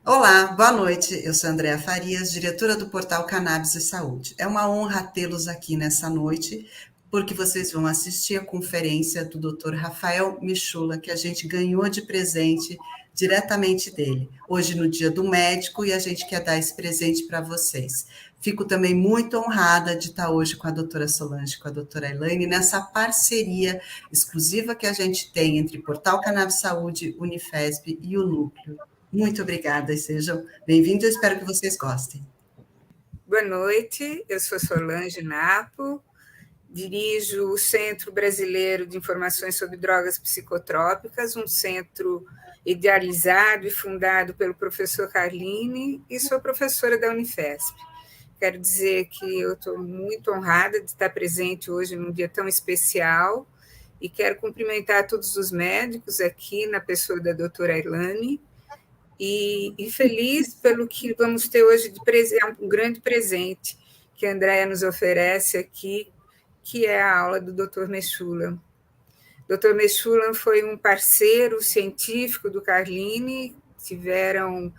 Olá, boa noite. Eu sou Andréa Farias, diretora do Portal Cannabis Saúde. É uma honra tê-los aqui nessa noite, porque vocês vão assistir a conferência do Dr. Raphael Mechoulam, que a gente ganhou de presente diretamente dele, hoje no Dia do Médico, e a gente quer dar esse presente para vocês. Fico também muito honrada de estar hoje com a doutora Solange, com a doutora Elaine, nessa parceria exclusiva que a gente tem entre Portal Cannabis Saúde, UNIFESP e o Núcleo. Muito obrigada e sejam bem-vindos. Eu espero que vocês gostem. Boa noite, eu sou Solange Napo, dirijo o Centro Brasileiro de Informações sobre Drogas Psicotrópicas, um centro idealizado e fundado pelo professor Carline, e sou professora da Unifesp. Quero dizer que eu estou muito honrada de estar presente hoje num dia tão especial e quero cumprimentar todos os médicos aqui na pessoa da doutora Ilane, e feliz pelo que vamos ter hoje de um grande presente que a Andréa nos oferece aqui, que é a aula do Dr. Mechoulam. Dr. Mechoulam foi um parceiro científico do Carline, fizeram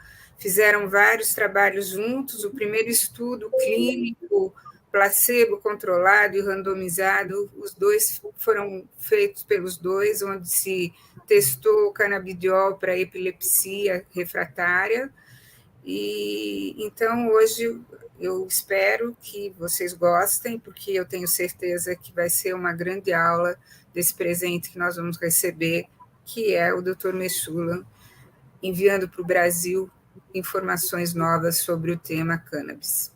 vários trabalhos juntos, o primeiro estudo clínico, placebo controlado e randomizado, os dois foram feitos pelos dois, onde se testou o canabidiol para epilepsia refratária, e então hoje eu espero que vocês gostem, porque eu tenho certeza que vai ser uma grande aula desse presente que nós vamos receber, que é o Dr. Mechoulam, enviando para o Brasil informações novas sobre o tema cannabis.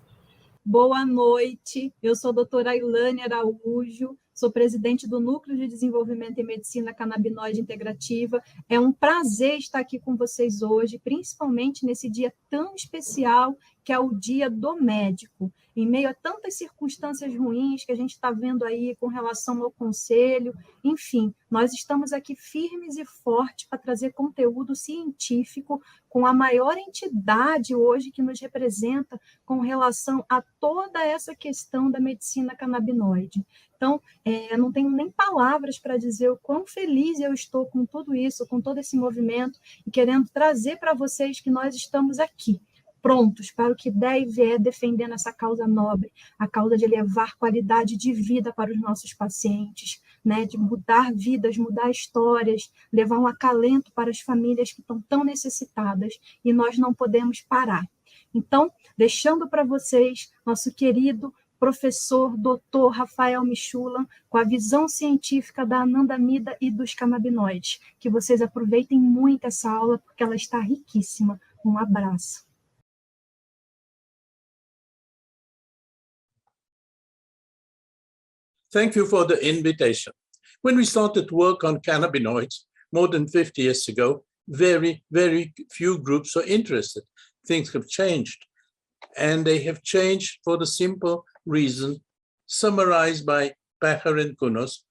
Boa noite, eu sou a doutora Ilane Araújo, sou presidente do Núcleo de Desenvolvimento em Medicina Canabinoide Integrativa. É um prazer estar aqui com vocês hoje, principalmente nesse dia tão especial que é o Dia do Médico. Em meio a tantas circunstâncias ruins que a gente está vendo aí com relação ao conselho, enfim, nós estamos aqui firmes e fortes para trazer conteúdo científico com a maior entidade hoje que nos representa com relação a toda essa questão da medicina canabinoide. Então, não tenho nem palavras para dizer o quão feliz eu estou com tudo isso, com todo esse movimento, e querendo trazer para vocês que nós estamos aqui, prontos para o que der e vier, defendendo essa causa nobre, a causa de levar qualidade de vida para os nossos pacientes, né, de mudar vidas, mudar histórias, levar um acalento para as famílias que estão tão necessitadas, e nós não podemos parar. Então, deixando para vocês nosso querido professor Dr. Raphael Mechoulam, com a visão científica da Anandamida e dos canabinoides. Que vocês aproveitem muito essa aula, porque ela está riquíssima. Um abraço. Thank you for the invitation. When we started work on cannabinoids more than 50 years ago, very, very few groups were interested. Things have changed, and they have changed for the simple reason summarized by Pacher and Kunos,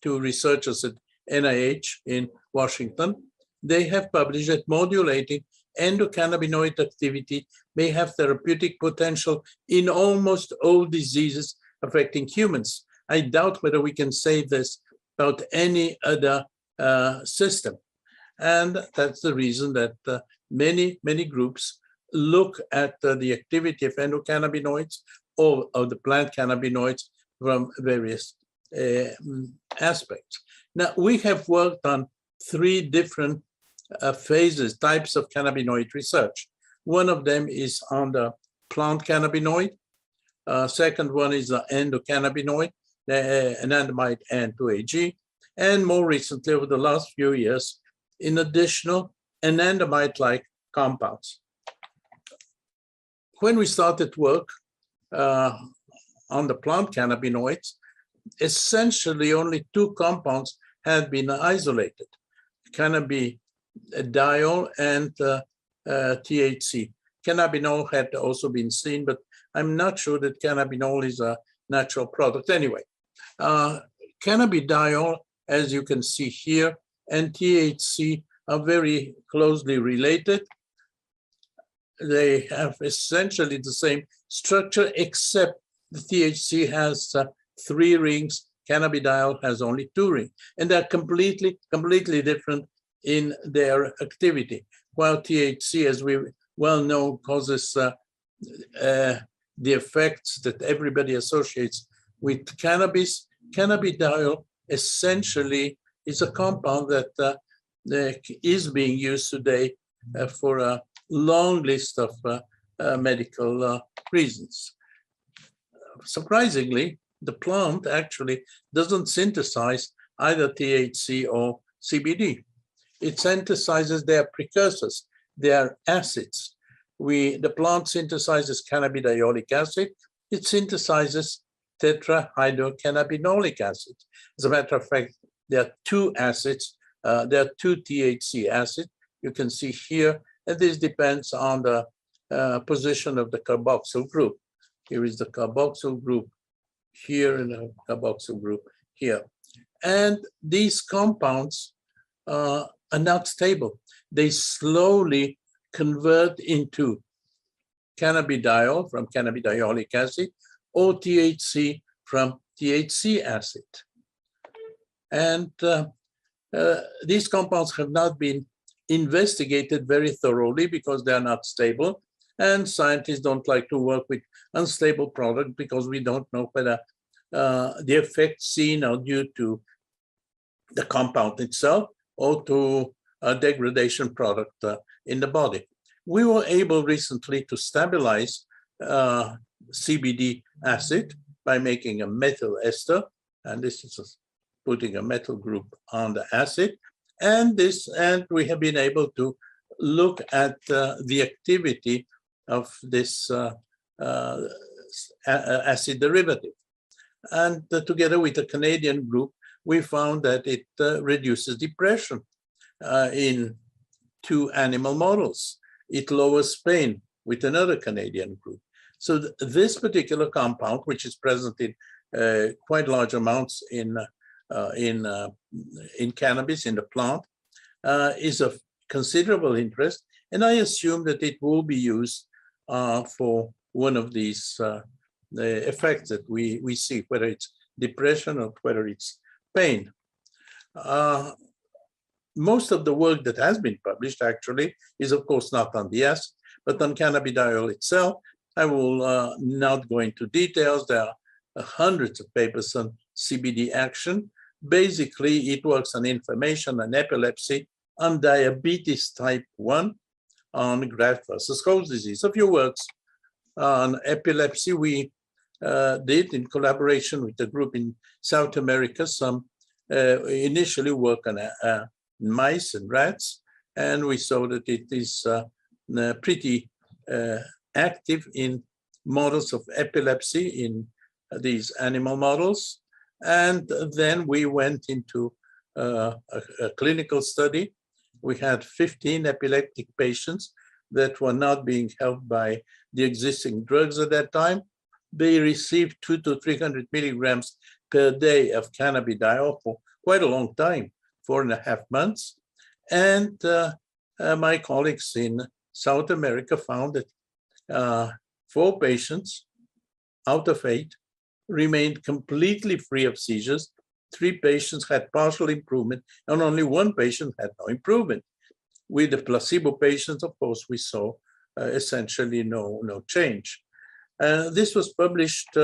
two researchers at NIH in Washington. They have published that modulating endocannabinoid activity may have therapeutic potential in almost all diseases affecting humans. I doubt whether we can say this about any other system. And that's the reason that many groups look at the activity of endocannabinoids or of the plant cannabinoids from various aspects. Now, we have worked on three different phases, types of cannabinoid research. One of them is on the plant cannabinoid. Second one is the endocannabinoid, anandamide and 2-AG. And more recently, over the last few years, in additional anandamide-like compounds. When we started work on the plant cannabinoids, essentially only two compounds had been isolated, cannabidiol and THC. Cannabinol had also been seen, but I'm not sure that cannabinol is a natural product. Anyway, cannabidiol, as you can see here, and THC are very closely related. They have essentially the same structure, except the THC has 3 rings, cannabidiol has only 2 rings, and they're completely different in their activity. while THC, as we well know, causes the effects that everybody associates with cannabis, cannabidiol essentially is a compound that is being used today for a long list of medical reasons. Surprisingly, the plant actually doesn't synthesize either THC or CBD. It synthesizes their precursors, their acids. The plant synthesizes cannabidiolic acid. It synthesizes tetrahydrocannabinolic acid. As a matter of fact, there are two acids. There are two THC acids. You can see here, and this depends on the position of the carboxyl group. Here is the carboxyl group here and the carboxyl group here. And these compounds are not stable. They slowly convert into cannabidiol from cannabidiolic acid or THC from THC acid. And these compounds have not been investigated very thoroughly because they are not stable. And scientists don't like to work with unstable products because we don't know whether the effects seen are due to the compound itself or to a degradation product in the body. We were able recently to stabilize CBD acid by making a methyl ester, and this is putting a methyl group on the acid. And we have been able to look at the activity of this acid derivative. And together with a Canadian group, we found that it reduces depression in 2 animal models. It lowers pain with another Canadian group. So this particular compound, which is present in quite large amounts in cannabis, in the plant, is of considerable interest. And I assume that it will be used for one of these the effects that we see, whether it's depression or whether it's pain. Most of the work that has been published actually is, of course, not on the acid, but on cannabidiol itself. I will not go into details. There are hundreds of papers on CBD action. Basically, it works on inflammation and epilepsy, on diabetes type 1, on graft versus host disease. A few words on epilepsy. We did, in collaboration with a group in South America, some initially work on mice and rats, and we saw that it is pretty active in models of epilepsy in these animal models. And then we went into a clinical study. We had 15 epileptic patients that were not being helped by the existing drugs at that time. They received 200 to 300 milligrams per day of cannabidiol for quite a long time, 4.5 months. And my colleagues in South America found that 4 patients out of 8 remained completely free of seizures. 3 patients had partial improvement, and only 1 patient had no improvement. With the placebo patients, of course, we saw essentially no change. This was published,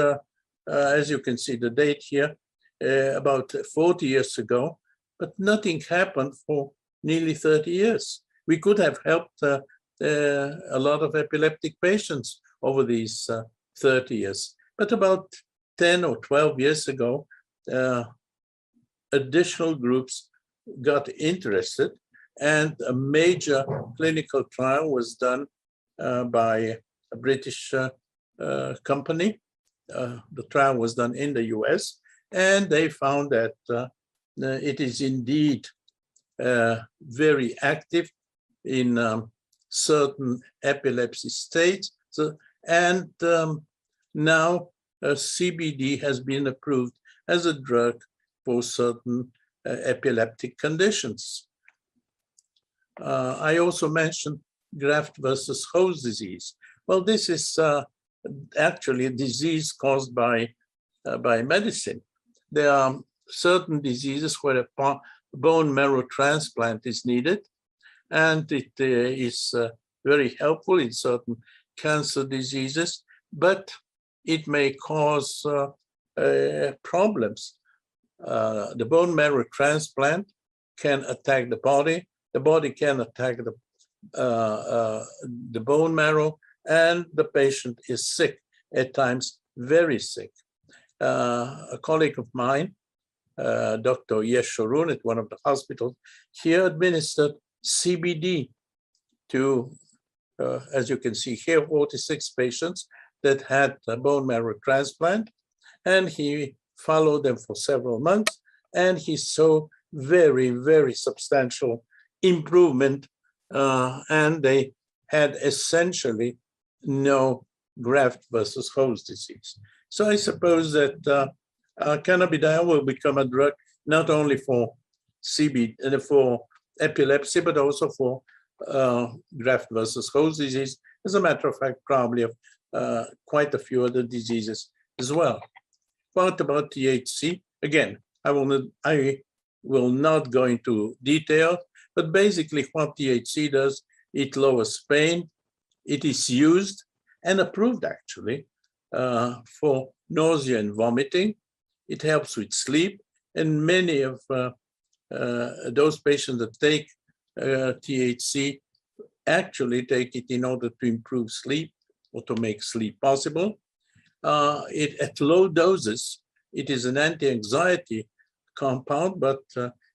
as you can see the date here, about 40 years ago, but nothing happened for nearly 30 years. We could have helped a lot of epileptic patients over these 30 years. But about 10 or 12 years ago, additional groups got interested, and a major clinical trial was done by a British company. The trial was done in the US, and they found that it is indeed very active in certain epilepsy states. And now CBD has been approved as a drug for certain epileptic conditions. I also mentioned graft versus host disease. Well, this is actually a disease caused by medicine. There are certain diseases where a bone marrow transplant is needed, and it is very helpful in certain cancer diseases, but it may cause problems. The bone marrow transplant can attack the body can attack the bone marrow, and the patient is sick, at times very sick. A colleague of mine, Dr. Yeshurun at one of the hospitals here, administered CBD to, as you can see here, 46 patients that had a bone marrow transplant, and he followed them for several months, and he saw very, very substantial improvement, and they had essentially no graft versus host disease. So I suppose that cannabidiol will become a drug not only for for epilepsy, but also for graft versus host disease. As a matter of fact, probably of quite a few other diseases as well. What about THC? Again, I will not go into detail, but basically what THC does, it lowers pain. It is used and approved actually for nausea and vomiting. It helps with sleep, and many of those patients that take THC actually take it in order to improve sleep or to make sleep possible. At low doses, it is an anti-anxiety compound, but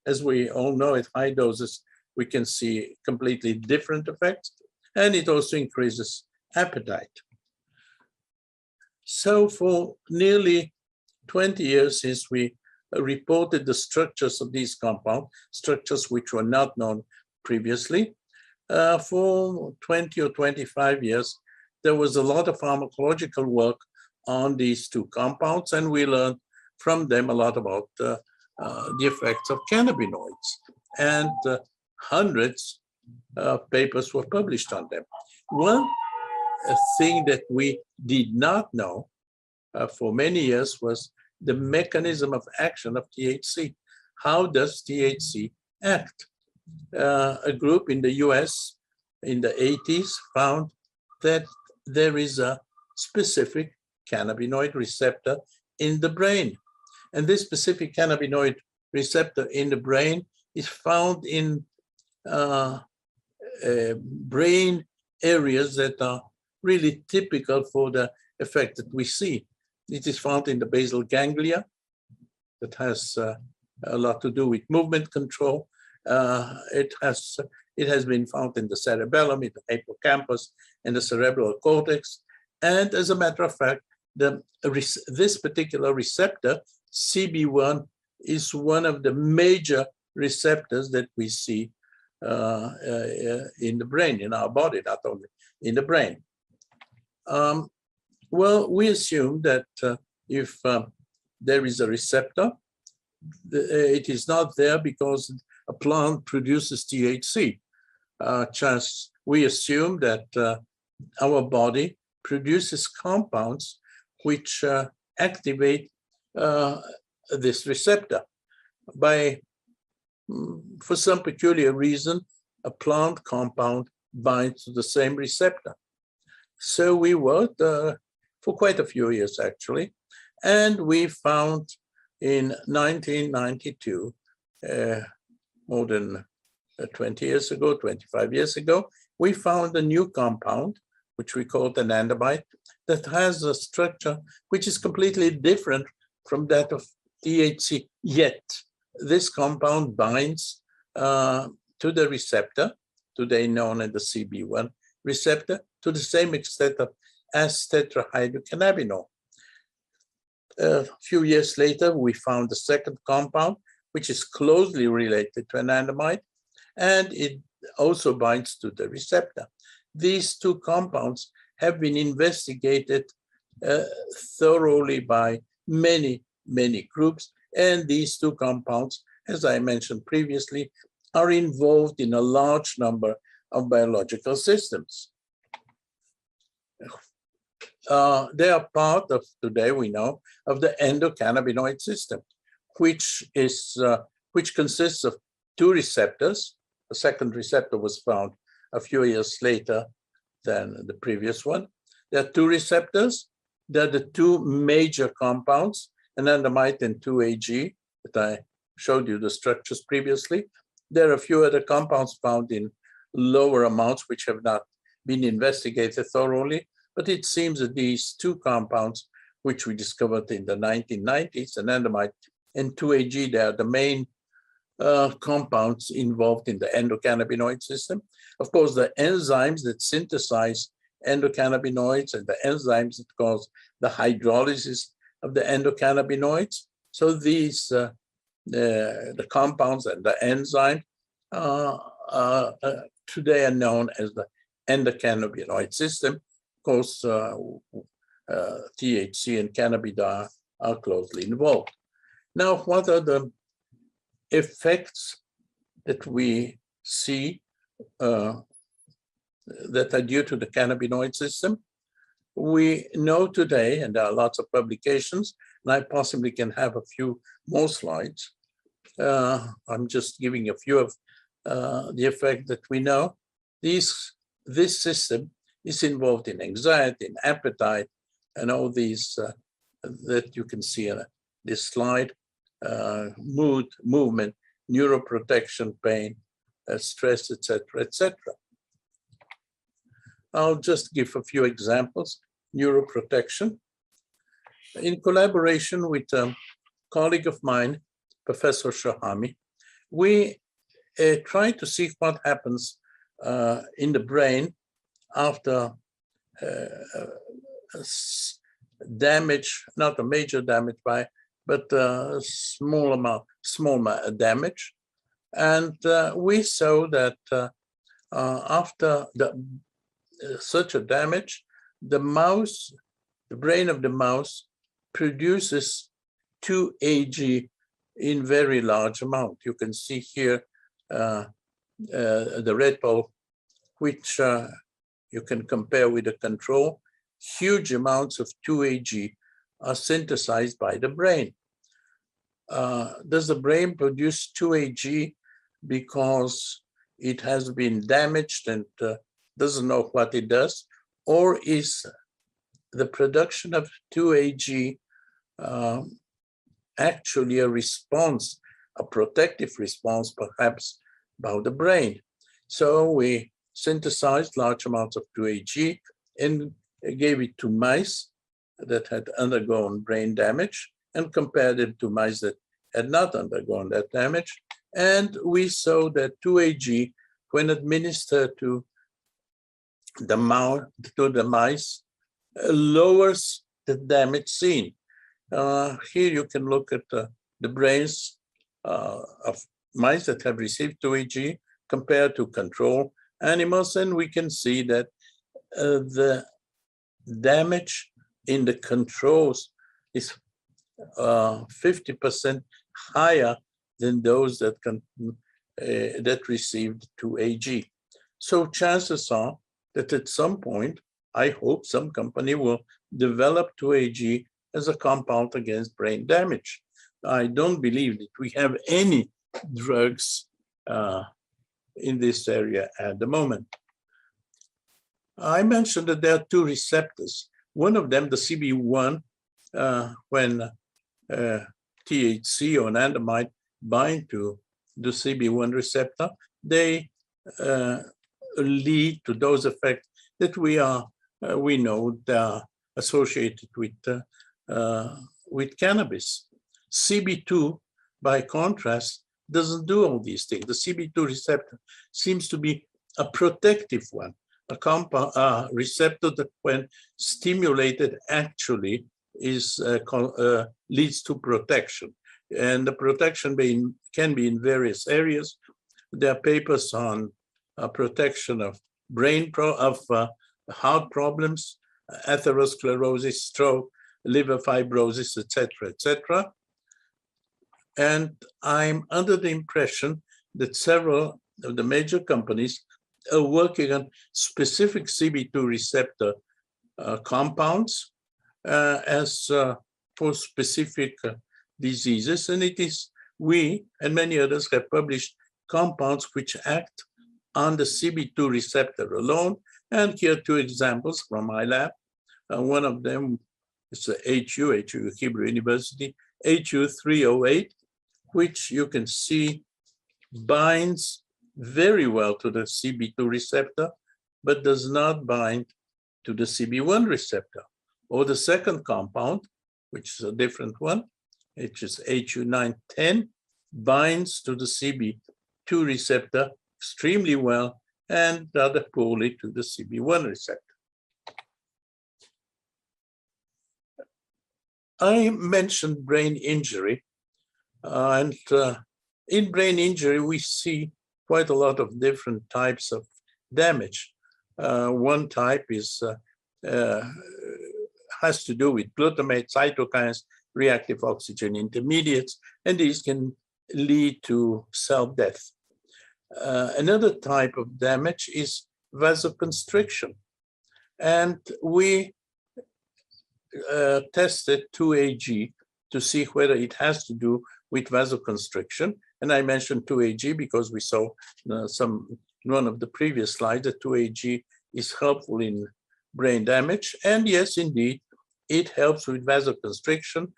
as we all know, at high doses, we can see completely different effects, and it also increases appetite. So for nearly 20 years since we reported the structures of these compounds, structures which were not known previously, for 20 or 25 years, there was a lot of pharmacological work on these two compounds, and we learned from them a lot about the effects of cannabinoids. And hundreds of papers were published on them. One thing that we did not know for many years was the mechanism of action of THC. How does THC act? A group in the US in the 80s found that there is a specific cannabinoid receptor in the brain. And this specific cannabinoid receptor in the brain is found in brain areas that are really typical for the effect that we see. It is found in the basal ganglia that has a lot to do with movement control. It has been found in the cerebellum, in the hippocampus, and the cerebral cortex. And as a matter of fact, this particular receptor, CB1, is one of the major receptors that we see in the brain, in our body, not only in the brain. Well, we assume that if there is a receptor, it is not there because a plant produces THC. We assume that our body produces compounds which activate this receptor. For some peculiar reason, a plant compound binds to the same receptor. So we worked for quite a few years, actually, and we found in 1992, more than 20 years ago, 25 years ago, we found a new compound, which we called Anandamida, that has a structure which is completely different from that of THC, yet this compound binds to the receptor, today known as the CB1 receptor, to the same extent as tetrahydrocannabinol. A few years later, we found a second compound, which is closely related to anandamide, and it also binds to the receptor. These two compounds have been investigated thoroughly by many, many groups, and these two compounds, as I mentioned previously, are involved in a large number of biological systems. They are part of, today we know, of the endocannabinoid system, which consists of two receptors, a second receptor was found a few years later than the previous one. There are two receptors. There are the two major compounds, anandamide and 2-AG, that I showed you the structures previously. There are a few other compounds found in lower amounts which have not been investigated thoroughly, but it seems that these two compounds, which we discovered in the 1990s, anandamide and 2-AG, they are the main compounds involved in the endocannabinoid system. Of course, the enzymes that synthesize endocannabinoids and the enzymes that cause the hydrolysis of the endocannabinoids. So these, the compounds and the enzyme today are known as the endocannabinoid system. Of course, THC and cannabida are closely involved. Now, what are the effects that we see that are due to the cannabinoid system? We know today, and there are lots of publications, and I possibly can have a few more slides. I'm just giving a few of the effect that we know. This system is involved in anxiety, in appetite, and all these that you can see on this slide, mood, movement, neuroprotection, pain, stress, etc., etc. I'll just give a few examples. Neuroprotection. In collaboration with a colleague of mine, Professor Shahami, we try to see what happens in the brain after damage, not a major damage but small damage. And we saw that after such a damage, the brain of the mouse produces 2-AG in very large amount. You can see here the red ball, which you can compare with the control. Huge amounts of 2-AG are synthesized by the brain. Does the brain produce 2-AG because it has been damaged and doesn't know what it does? Or is the production of 2-AG actually a response, a protective response perhaps by the brain? So we synthesized large amounts of 2-AG and gave it to mice that had undergone brain damage and compared it to mice that had not undergone that damage. And we saw that 2-AG, when administered to the mice, lowers the damage seen. Here you can look at the brains of mice that have received 2-AG compared to control animals, and we can see that the damage in the controls is 50% higher than those that received 2-AG. So chances are that at some point, I hope some company will develop 2-AG as a compound against brain damage. I don't believe that we have any drugs in this area at the moment. I mentioned that there are two receptors. One of them, the CB1, when THC or anandamide bind to the CB1 receptor, they lead to those effects that we know are associated with cannabis. CB2, by contrast, doesn't do all these things. The CB2 receptor seems to be a protective one, a receptor that, when stimulated, actually leads to protection. And the protection can be in various areas. There are papers on protection of heart problems, atherosclerosis, stroke, liver fibrosis, etc., etc. And I'm under the impression that several of the major companies are working on specific CB2 receptor compounds for specific diseases. And we and many others have published compounds which act on the CB2 receptor alone. And here are two examples from my lab. One of them is the HU Hebrew University, HU308, which you can see binds very well to the CB2 receptor, but does not bind to the CB1 receptor. Or the second compound, which is a different one, which is HU910, binds to the CB2 receptor extremely well and rather poorly to the CB1 receptor. I mentioned brain injury, and in brain injury, we see quite a lot of different types of damage. One type is has to do with glutamate, cytokines, reactive oxygen intermediates, and these can lead to cell death. Another type of damage is vasoconstriction. And we tested 2-AG to see whether it has to do with vasoconstriction. And I mentioned 2-AG because we saw in one of the previous slides that 2-AG is helpful in brain damage. And yes, indeed, it helps with vasoconstriction.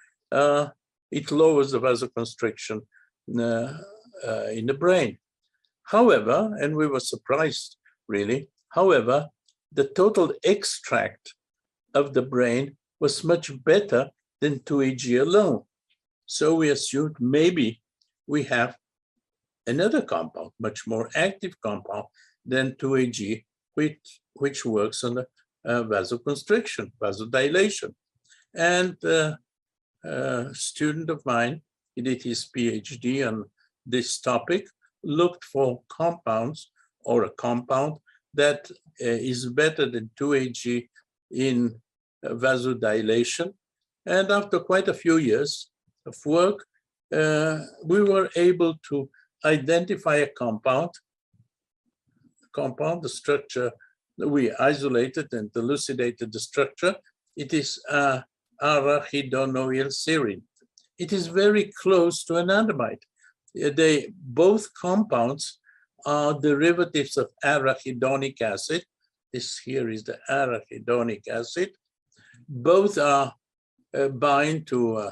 It lowers the vasoconstriction in the brain. However, and we were surprised really, however, the total extract of the brain was much better than 2-AG alone. So we assumed maybe we have another compound, much more active compound than 2-AG, which works on the vasoconstriction, vasodilation. And a student of mine, he did his PhD on this topic, looked for compounds or a compound that is better than 2-AG in vasodilation. And after quite a few years of work, we were able to identify a compound, the structure, we isolated and elucidated the structure. It is arachidonylserine. It is very close to anandamide. Both compounds are derivatives of arachidonic acid. This here is the arachidonic acid. Both are bind to,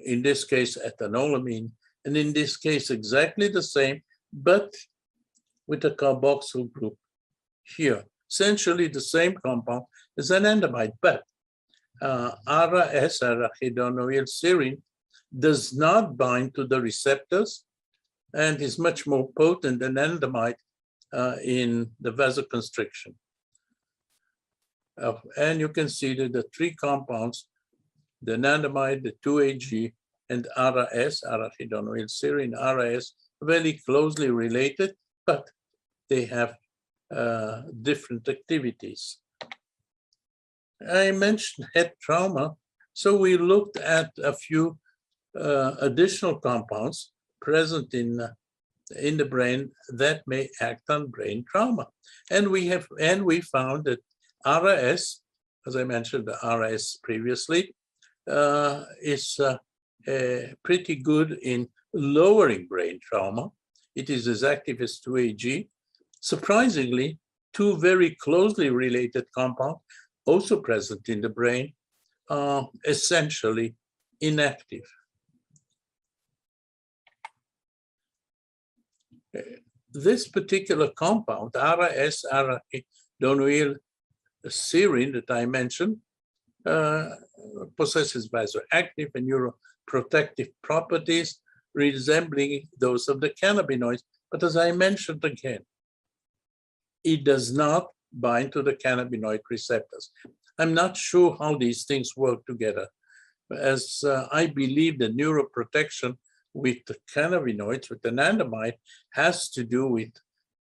in this case, ethanolamine, and in this case, exactly the same, but with a carboxyl group here. Essentially the same compound as anandamide, but ARA-S, arachidonylserine, does not bind to the receptors and is much more potent than anandamide in the vasoconstriction. And you can see that the three compounds, the anandamide, the 2-AG, and ARA-S, arachidonylserine, ARA-S, very closely related, but they have different activities. I mentioned head trauma, so we looked at a few additional compounds present in the brain that may act on brain trauma, and we found that ARA-S, as I mentioned, the ARA-S previously, is pretty good in lowering brain trauma. It is as active as 2-AG. Surprisingly, two very closely related compounds, also present in the brain, are essentially inactive. This particular compound, ARA-S, arachidonylserine, that I mentioned, possesses vasoactive and neuroprotective properties resembling those of the cannabinoids. But as I mentioned again, it does not bind to the cannabinoid receptors. I'm not sure how these things work together, as I believe the neuroprotection with the cannabinoids, with anandamide, has to do with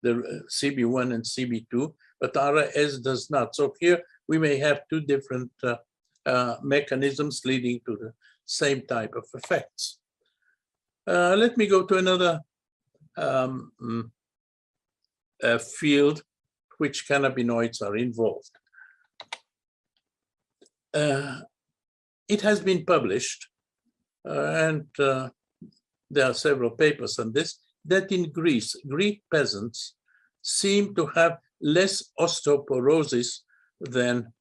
the CB1 and CB2, but ARA-S does not. So here we may have two different mechanisms leading to the same type of effects. Let me go to another field which cannabinoids are involved. It has been published, and there are several papers on this, that in Greece, Greek peasants seem to have less osteoporosis than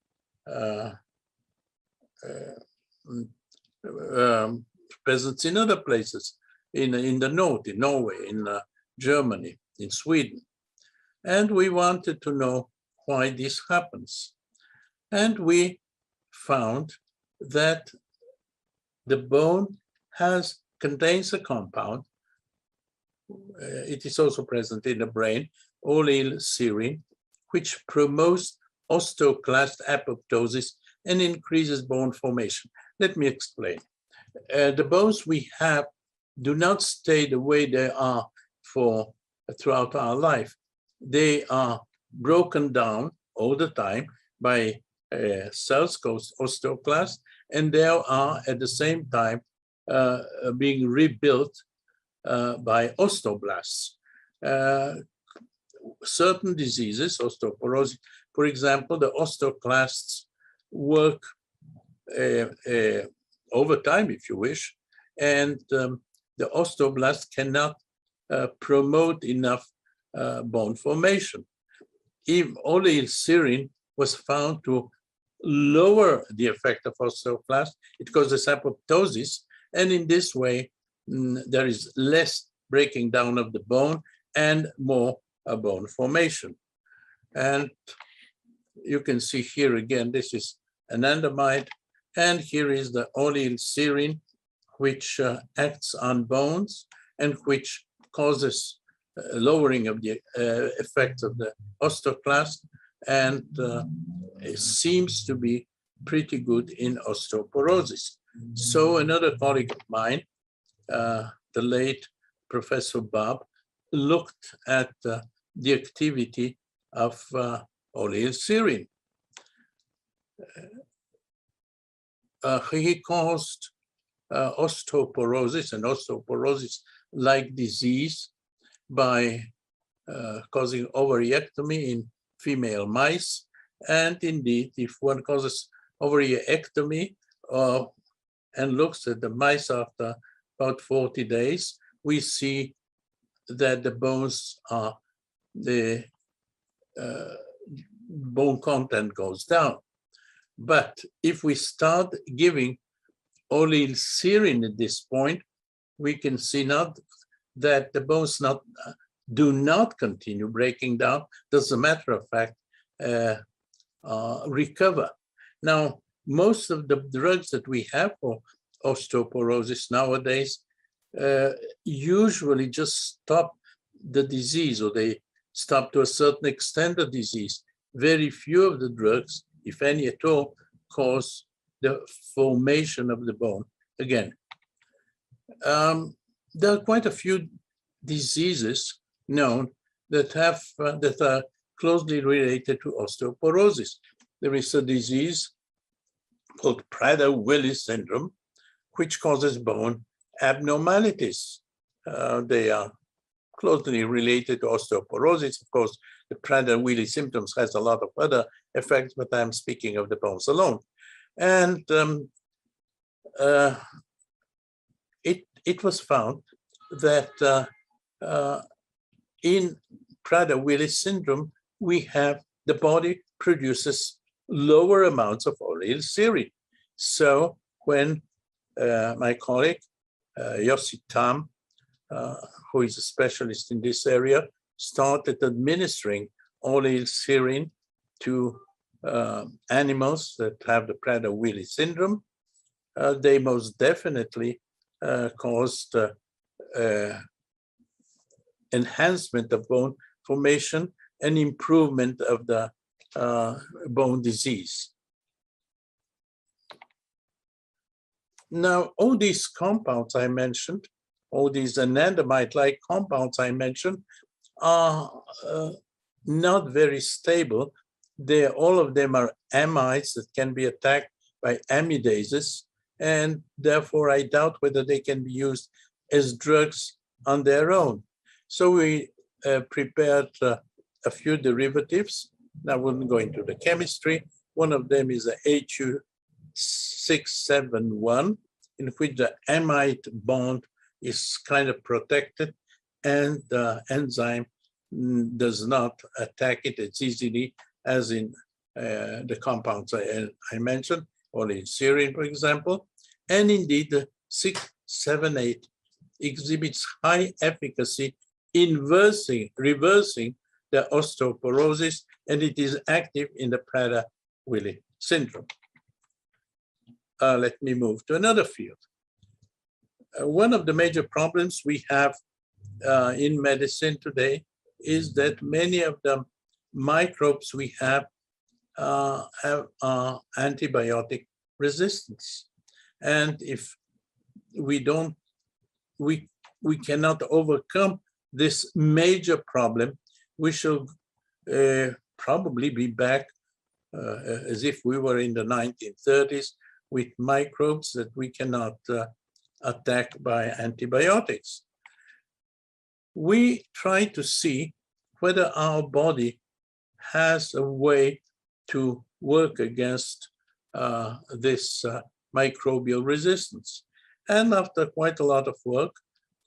peasants in other places, in the north, in Norway, in Germany, in Sweden. And we wanted to know why this happens. And we found that the bone contains a compound. It is also present in the brain, oleucirine, which promotes osteoclast apoptosis and increases bone formation. Let me explain. The bones we have do not stay the way they are throughout our life. They are broken down all the time by cells called osteoclasts, and they are at the same time being rebuilt by osteoblasts. Certain diseases, osteoporosis, for example, the osteoclasts work over time, if you wish, and the osteoblast cannot promote enough bone formation. Even oleucirine was found to lower the effect of osteoclast. It causes apoptosis, and in this way, there is less breaking down of the bone and more bone formation. And you can see here again, this is anandamide, and here is the oleucirine, which acts on bones and which causes lowering of the effects of the osteoclast, and it seems to be pretty good in osteoporosis. So another colleague of mine, the late Professor Bob, looked at the activity of oleucirine. He caused osteoporosis and osteoporosis-like disease by causing ovaryectomy in female mice. And indeed, if one causes ovaryectomy and looks at the mice after about 40 days, we see that the bones are, the bone content goes down. But if we start giving oleucirine at this point, we can see not that the bones do not continue breaking down. As a matter of fact, recover. Now, most of the drugs that we have for osteoporosis nowadays usually just stop the disease, or they stop to a certain extent the disease. Very few of the drugs, if any at all, cause the formation of the bone again. There are quite a few diseases known that are closely related to osteoporosis. There is a disease called Prader-Willi syndrome, which causes bone abnormalities. They are closely related to osteoporosis. Of course, the Prader-Willi symptoms has a lot of other effects, but I'm speaking of the bones alone. And it was found that in Prader-Willi syndrome, the body produces lower amounts of oleucirine. So when my colleague, Yossi Tam, who is a specialist in this area, started administering oleucirine to animals that have the Prader-Willi syndrome, they most definitely caused enhancement of bone formation and improvement of the bone disease. Now, all these compounds I mentioned, all these anandamide-like compounds I mentioned, are not very stable. All of them are amides that can be attacked by amidases, and therefore I doubt whether they can be used as drugs on their own. So we prepared a few derivatives. Now I wouldn't go into the chemistry. One of them is a HU671, in which the amide bond is kind of protected, and the enzyme does not attack it as easily as in the compounds I mentioned, or in serine, for example. And indeed, the 678 exhibits high efficacy in reversing the osteoporosis, and it is active in the Prader-Willi syndrome. Let me move to another field. One of the major problems we have in medicine today is that many of the microbes we have antibiotic resistance. And if we cannot overcome this major problem, we shall probably be back as if we were in the 1930s with microbes that we cannot attack by antibiotics. We try to see whether our body has a way to work against this microbial resistance. And after quite a lot of work,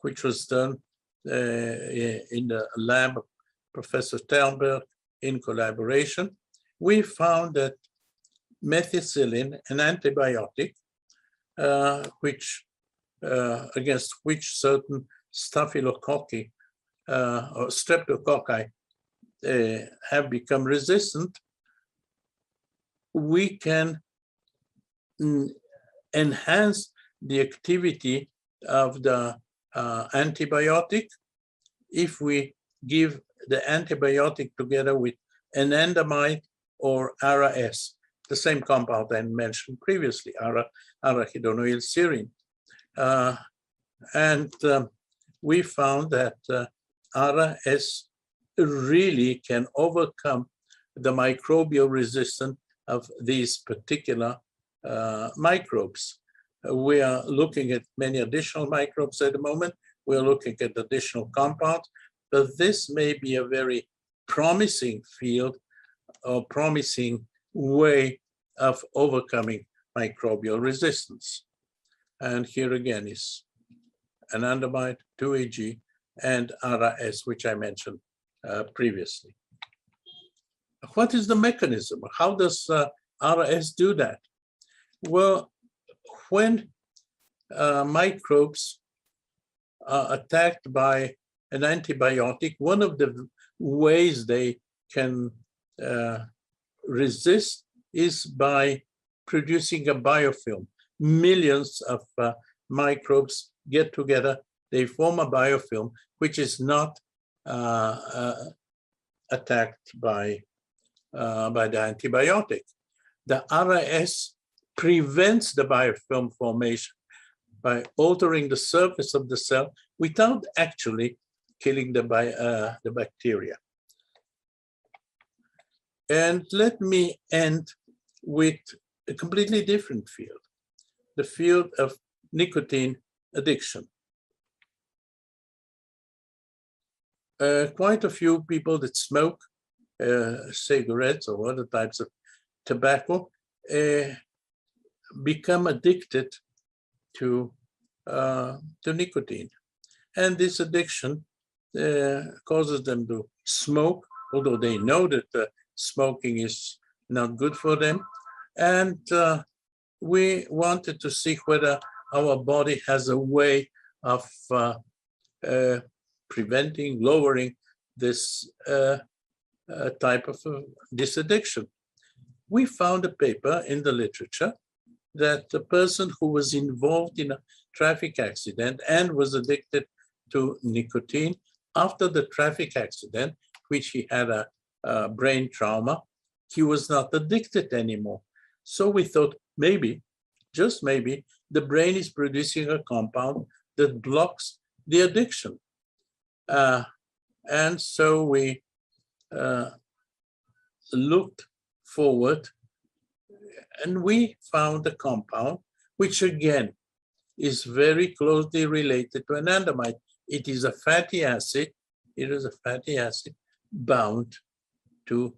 which was done in the lab of Professor Sternberg in collaboration, we found that methicillin, an antibiotic, against which certain staphylococci or streptococci have become resistant, we can enhance the activity of the antibiotic if we give the antibiotic together with anandamide or ARA-S, the same compound I mentioned previously, arachidonyl serine. And we found that ARA-S really can overcome the microbial resistance of these particular microbes. We are looking at many additional microbes at the moment. We're looking at additional compounds, but this may be a very promising field or promising way of overcoming microbial resistance. And here again is anandamide, 2-AG, and ARA-S, which I mentioned previously. What is the mechanism? How does ARA-S do that? Well, when microbes are attacked by an antibiotic, one of the ways they can resist is by producing a biofilm. Millions of microbes get together, they form a biofilm, which is not attacked by the antibiotic. The ARA-S prevents the biofilm formation by altering the surface of the cell without actually killing the bacteria. And let me end with a completely different field, the field of nicotine addiction. Quite a few people that smoke cigarettes or other types of tobacco become addicted to nicotine. And this addiction causes them to smoke, although they know that smoking is not good for them. And we wanted to see whether our body has a way of preventing, lowering this type of this addiction. We found a paper in the literature that the person who was involved in a traffic accident and was addicted to nicotine, after the traffic accident, which he had a brain trauma, he was not addicted anymore. So we thought maybe, just maybe, the brain is producing a compound that blocks the addiction. And so we looked forward and we found a compound which again is very closely related to anandamide. It is a fatty acid. It is a fatty acid bound to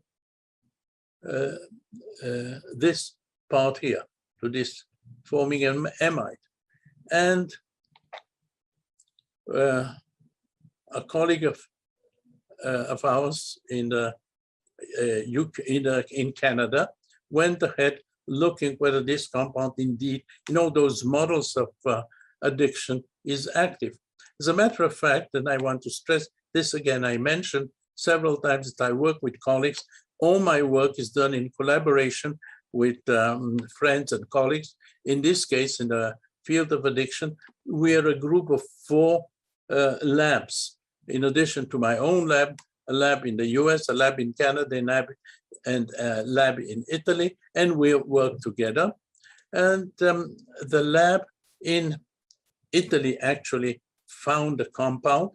this part here, to this forming an amide. And a colleague of ours in the UK, in Canada, went ahead looking whether this compound indeed, those models of addiction is active. As a matter of fact, and I want to stress this again, I mentioned several times that I work with colleagues. All my work is done in collaboration with friends and colleagues. In this case, in the field of addiction, we are a group of 4 labs. In addition to my own lab, a lab in the US, a lab in Canada, and a lab in Italy, and we work together. And the lab in Italy actually found a compound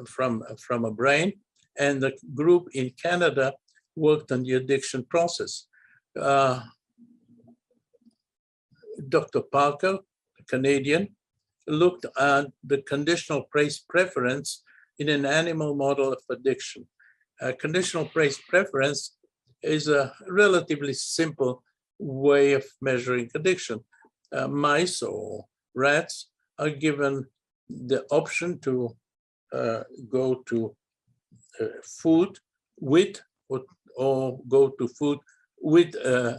from a brain, and the group in Canada worked on the addiction process. Dr. Parker, a Canadian, looked at the conditional praise preference in an animal model of addiction. Conditional praise preference is a relatively simple way of measuring addiction. Mice or rats are given the option to go to food with or go to food with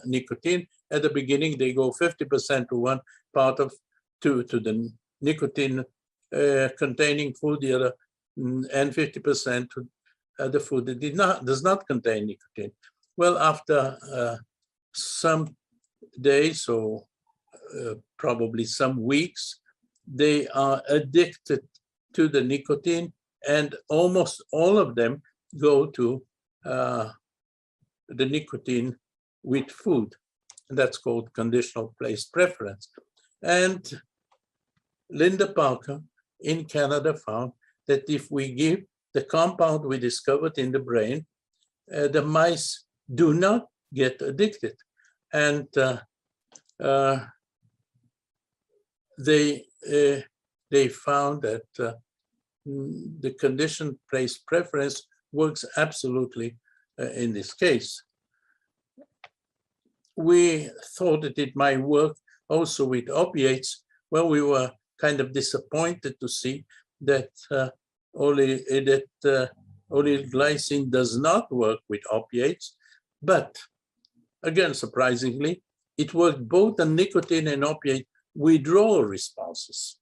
nicotine. At the beginning, they go 50% to one part of to the nicotine containing food, the other, and 50% to the food that does not contain nicotine. Well, after some days or probably some weeks, they are addicted to the nicotine, and almost all of them go to the nicotine with food. And that's called conditional place preference. And Linda Parker in Canada found that if we give the compound we discovered in the brain, the mice do not get addicted. And they found that the conditioned place preference works absolutely in this case. We thought that it might work also with opiates. Well, we were kind of disappointed to see that oleoglycine does not work with opiates, but again, surprisingly, it worked both on nicotine and opiate withdrawal responses.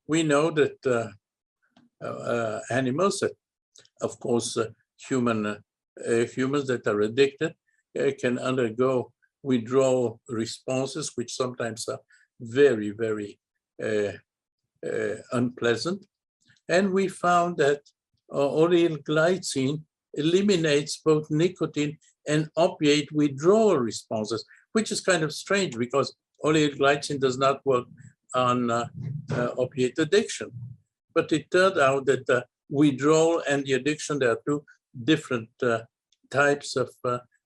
We know that animals, of course, humans that are addicted can undergo withdrawal responses, which sometimes are very, very unpleasant. And we found that oleoglycine eliminates both nicotine and opiate withdrawal responses, which is kind of strange because oleoglycine does not work on opiate addiction. But it turned out that the withdrawal and the addiction, there are 2 different types of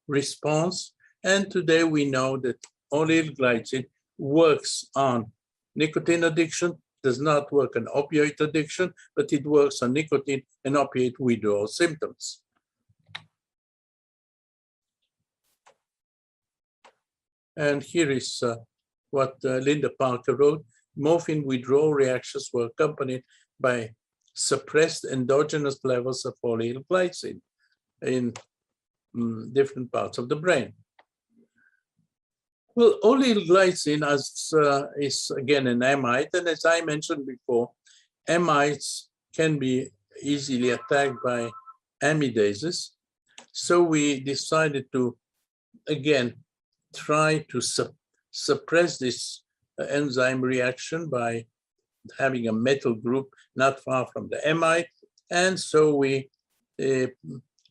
response. And today we know that oleoglycine works on nicotine addiction, does not work on opioid addiction, but it works on nicotine and opiate withdrawal symptoms. And here is what Linda Parker wrote. Morphine withdrawal reactions were accompanied by suppressed endogenous levels of oleoglycine in different parts of the brain. Well, oleoglycine is again an amide, and as I mentioned before, amides can be easily attacked by amidases. So we decided to, again, try to suppress this enzyme reaction by having a metal group not far from the amide. And so we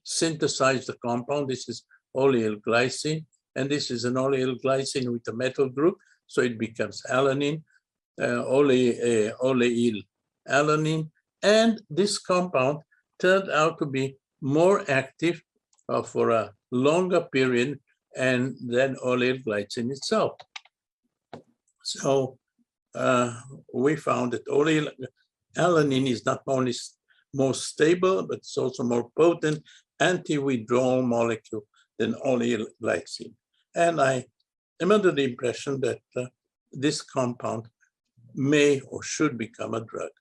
synthesized the compound. This is oleoglycine, and this is an oleoglycine with a metal group, so it becomes alanine, oleoalanine. And this compound turned out to be more active for a longer period and then oleoglycine itself. So we found that oleoalanine is not only more stable, but it's also more potent anti-withdrawal molecule than oleoglycine. And I am under the impression that this compound may or should become a drug.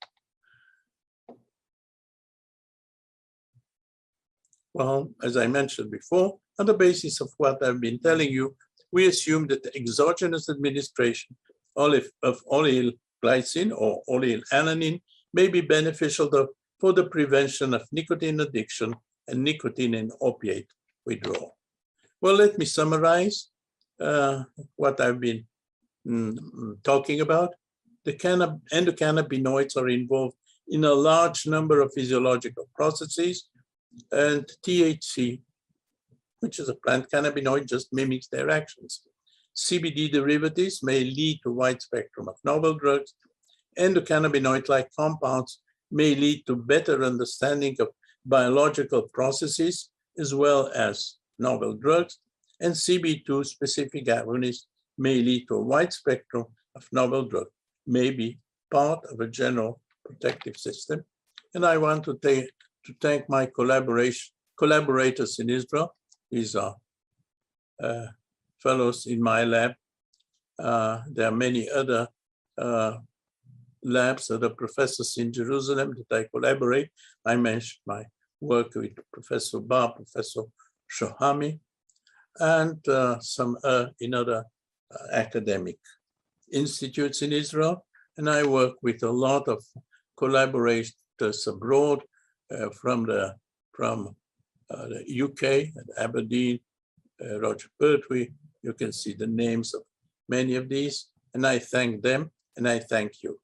Well, as I mentioned before, on the basis of what I've been telling you, we assume that the exogenous administration of oleoyl glycine or oleoyl alanine may be beneficial for the prevention of nicotine addiction and nicotine and opiate withdrawal. Well, let me summarize what I've been talking about. The endocannabinoids are involved in a large number of physiological processes, and THC, which is a plant cannabinoid, just mimics their actions. CBD derivatives may lead to wide spectrum of novel drugs. Endocannabinoid-like compounds may lead to better understanding of biological processes as well as novel drugs, and CB2 specific agonists may lead to a wide spectrum of novel drugs, may be part of a general protective system. And I want to thank my collaborators in Israel. These are fellows in my lab. There are many other labs, other professors in Jerusalem that I collaborate. I mentioned my work with Professor Bar, Professor Shohami, and some in other academic institutes in Israel. And I work with a lot of collaborators abroad from the UK, at Aberdeen, Roger Pertwee. You can see the names of many of these, and I thank them, and I thank you.